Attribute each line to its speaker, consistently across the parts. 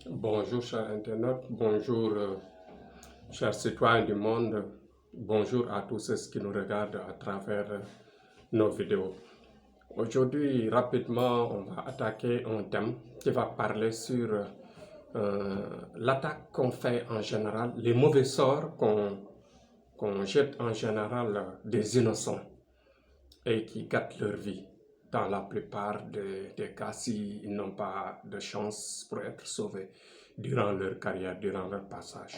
Speaker 1: Bonjour chers internautes, bonjour chers citoyens du monde, bonjour à tous ceux qui nous regardent à travers nos vidéos. Aujourd'hui, rapidement, on va attaquer un thème qui va parler sur l'attaque qu'on fait en général, les mauvais sorts qu'on jette en général des innocents et qui gâtent leur vie dans la plupart des cas s'ils n'ont pas de chance pour être sauvés durant leur carrière, durant leur passage.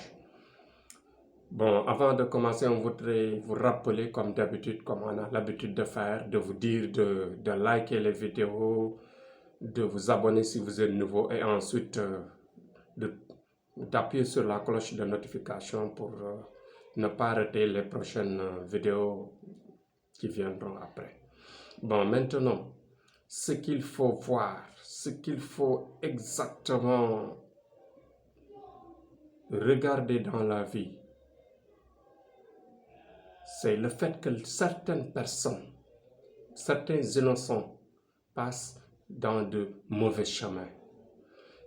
Speaker 1: Bon, avant de commencer, on voudrait vous rappeler, comme d'habitude, comme on a l'habitude de faire, de vous dire de liker les vidéos, de vous abonner si vous êtes nouveau et ensuite d'appuyer sur la cloche de notification pour ne pas rater les prochaines vidéos qui viendront après. Bon, maintenant, ce qu'il faut voir, ce qu'il faut exactement regarder dans la vie, c'est le fait que certaines personnes, certains innocents passent dans de mauvais chemins.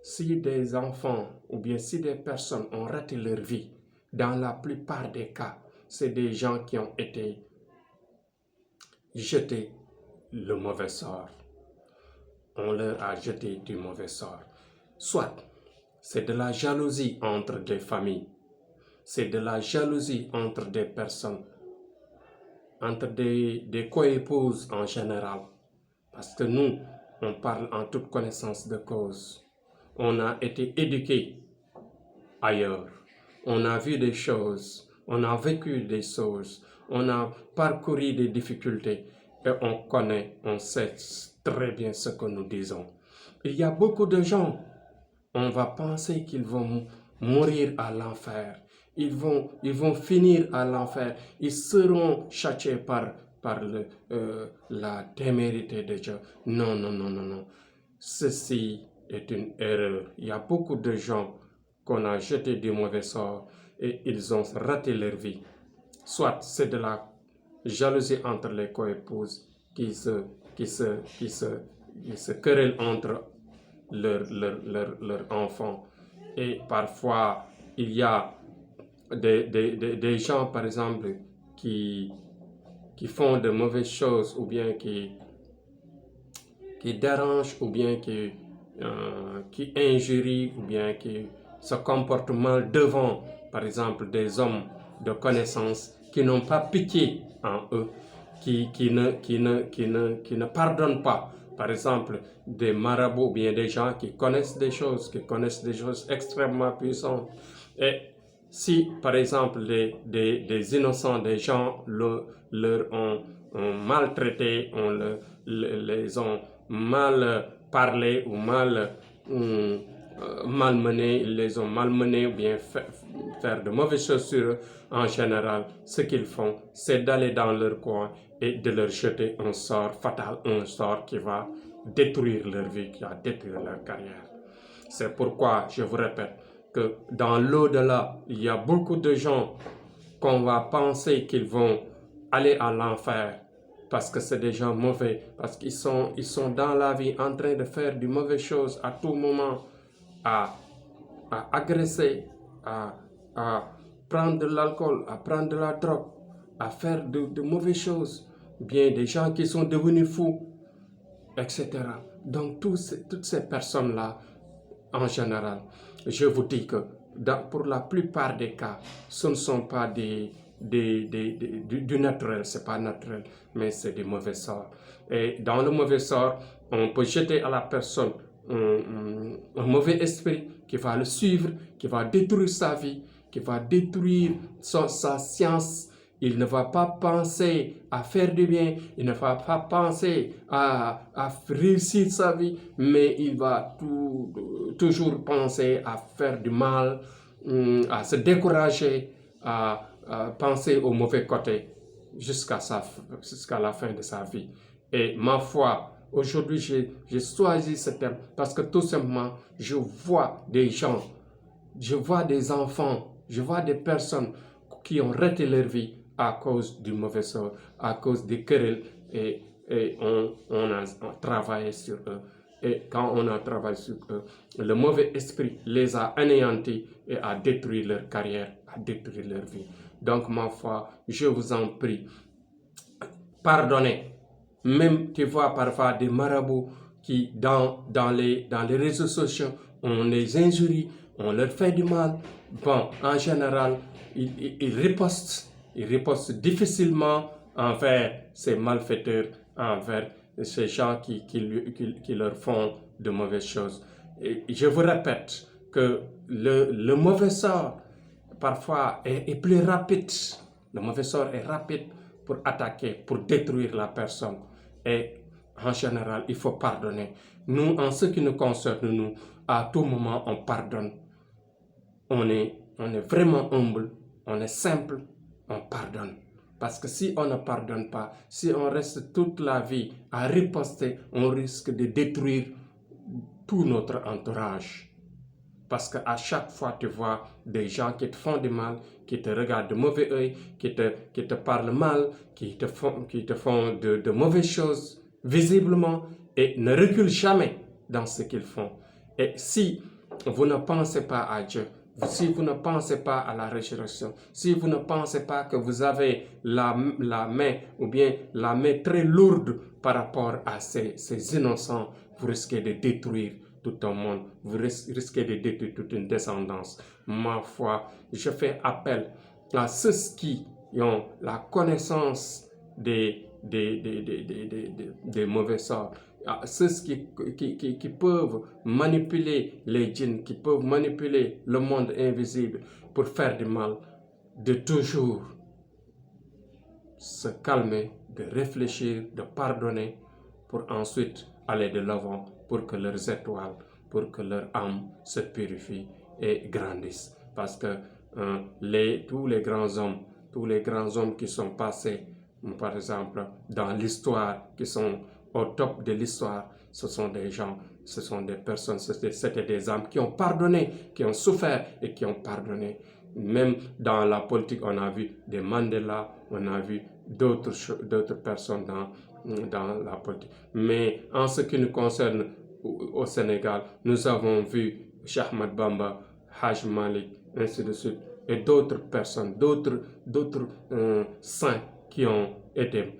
Speaker 1: Si des enfants ou bien si des personnes ont raté leur vie, dans la plupart des cas, c'est des gens qui ont été jetés le mauvais sort. On leur a jeté du mauvais sort. Soit c'est de la jalousie entre des familles, c'est de la jalousie entre des personnes, entre des coépouses en général. Parce que nous, on parle en toute connaissance de cause. On a été éduqués ailleurs. On a vu des choses, on a vécu des choses, on a parcouru des difficultés et on connaît, on sait très bien ce que nous disons. Il y a beaucoup de gens, on va penser qu'ils vont mourir à l'enfer. Ils vont finir à l'enfer. Ils seront châtiés par la témérité de Dieu. Non, non, non, non, non. Ceci est une erreur. Il y a beaucoup de gens qu'on a jetés du mauvais sort et ils ont raté leur vie. Soit c'est de la jalousie entre les coépouses qui se querellent entre leurs enfants. Et parfois, il y a des gens, par exemple, qui font de mauvaises choses ou bien qui dérangent ou bien qui injurient ou bien qui se comportent mal devant, par exemple, des hommes de connaissance qui n'ont pas pitié en eux, qui ne pardonnent pas. Par exemple, des marabouts ou bien des gens qui connaissent des choses extrêmement puissantes. Et si, par exemple, des innocents, des gens leur ont maltraité, les ont mal parlé ou malmenés, ils les ont malmenés ou bien faire de mauvaises choses sur eux, en général, ce qu'ils font, c'est d'aller dans leur coin et de leur jeter un sort fatal, un sort qui va détruire leur vie, qui va détruire leur carrière. C'est pourquoi, je vous répète, que dans l'au-delà, il y a beaucoup de gens qu'on va penser qu'ils vont aller à l'enfer parce que c'est des gens mauvais, parce qu'ils sont dans la vie en train de faire de mauvaises choses à tout moment, à agresser, à prendre de l'alcool, à prendre de la drogue, à faire de mauvaises choses, bien des gens qui sont devenus fous, etc. Donc toutes ces personnes-là, en général, je vous dis que pour la plupart des cas, ce ne sont pas du naturel, c'est pas naturel, mais c'est des mauvais sorts. Et dans le mauvais sort, on peut jeter à la personne un mauvais esprit qui va le suivre, qui va détruire sa vie, qui va détruire sa science. Il ne va pas penser à faire du bien, il ne va pas penser à réussir sa vie, mais il va toujours penser à faire du mal, à se décourager, à penser au mauvais côté jusqu'à la fin de sa vie. Et ma foi, aujourd'hui, j'ai choisi ce thème parce que tout simplement, je vois des gens, je vois des enfants, je vois des personnes qui ont raté leur vie à cause du mauvais sort, à cause des querelles et on a travaillé sur eux. Et quand on a travaillé sur eux, le mauvais esprit les a anéantis et a détruit leur carrière, a détruit leur vie. Donc, ma foi, je vous en prie, pardonnez. Même, tu vois, parfois des marabouts qui, dans les réseaux sociaux, on les injurie, on leur fait du mal. Bon, en général, ils ripostent difficilement envers ces malfaiteurs, envers ces gens qui leur font de mauvaises choses. Et je vous répète que le mauvais sort, parfois, est plus rapide. Le mauvais sort est rapide pour attaquer, pour détruire la personne. Et en général, il faut pardonner. Nous, en ce qui nous concerne, nous, à tout moment, on pardonne. On est vraiment humble, on est simple, on pardonne. Parce que si on ne pardonne pas, si on reste toute la vie à riposter, on risque de détruire tout notre entourage. Parce qu'à chaque fois, tu vois des gens qui te font du mal, qui te regardent de mauvais œil, qui te parlent mal, qui te font de mauvaises choses, visiblement, et ne reculent jamais dans ce qu'ils font. Et si vous ne pensez pas à Dieu, si vous ne pensez pas à la résurrection, si vous ne pensez pas que vous avez la main, ou bien la main très lourde par rapport à ces innocents, vous risquez de détruire tout un monde, vous risquez de détruire toute une descendance. Ma foi, je fais appel à ceux qui ont la connaissance des mauvais sorts, à ceux qui peuvent manipuler les djinns, qui peuvent manipuler le monde invisible pour faire du mal, de toujours se calmer, de réfléchir, de pardonner, pour ensuite aller de l'avant, pour que leurs étoiles, pour que leur âme se purifie et grandisse. Parce que tous les grands hommes qui sont passés, par exemple, dans l'histoire, qui sont au top de l'histoire, ce sont des gens, ce sont des personnes, c'était des âmes qui ont pardonné, qui ont souffert et qui ont pardonné. Même dans la politique, on a vu des Mandela, on a vu d'autres personnes dans la politique. Mais en ce qui nous concerne au Sénégal, nous avons vu Cheikh Ahmadou Bamba, Haj Malik, ainsi de suite, et d'autres personnes, d'autres saints qui ont été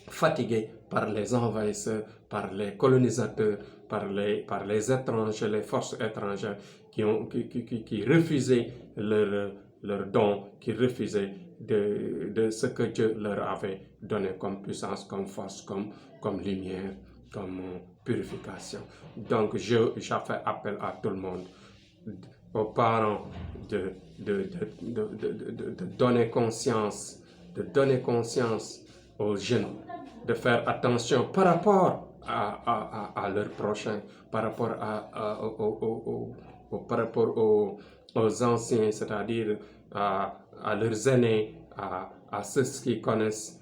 Speaker 1: fatigués par les envahisseurs, par les colonisateurs, par les étrangers, les forces étrangères qui refusaient leur don, qui refusaient de ce que Dieu leur avait donné comme puissance, comme force, comme lumière, comme purification. Donc, je fais appel à tout le monde, aux parents, de donner conscience, aux jeunes, de faire attention par rapport à leur prochain, par rapport aux anciens, c'est-à-dire à leurs aînés, à ceux qui connaissent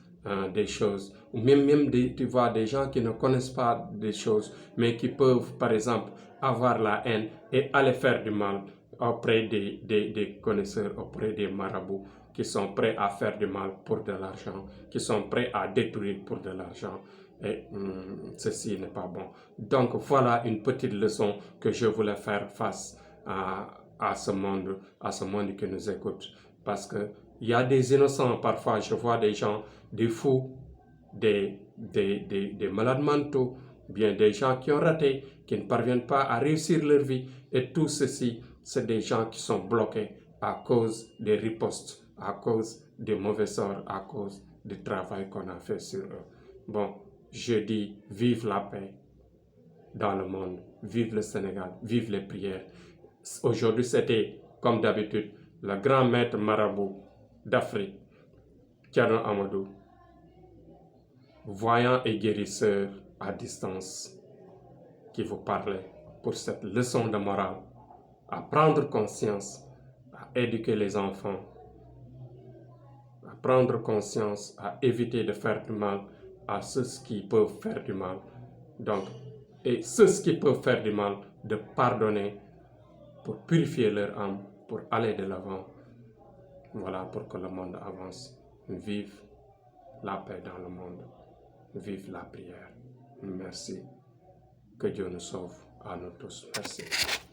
Speaker 1: des choses. Ou même tu vois des gens qui ne connaissent pas des choses, mais qui peuvent, par exemple, avoir la haine et aller faire du mal auprès des connaisseurs, auprès des marabouts, qui sont prêts à faire du mal pour de l'argent, qui sont prêts à détruire pour de l'argent. Et ceci n'est pas bon. Donc voilà une petite leçon que je voulais faire face à ce monde qui nous écoute. Parce que il y a des innocents, parfois je vois des gens, des fous, des malades mentaux, bien des gens qui ont raté, qui ne parviennent pas à réussir leur vie. Et tout ceci, c'est des gens qui sont bloqués à cause des ripostes, à cause des mauvais sorts, à cause du travail qu'on a fait sur eux. Bon, je dis vive la paix dans le monde, vive le Sénégal, vive les prières. Aujourd'hui, c'était, comme d'habitude, le grand maître marabout d'Afrique, Thierno Amadou, voyant et guérisseur à distance, qui vous parlait pour cette leçon de morale, à prendre conscience, à éduquer les enfants, à prendre conscience, à éviter de faire du mal à ceux qui peuvent faire du mal. Donc, et ceux qui peuvent faire du mal, de pardonner pour purifier leur âme, pour aller de l'avant. Voilà, pour que le monde avance. Vive la paix dans le monde. Vive la prière. Merci. Que Dieu nous sauve à nous tous. Merci.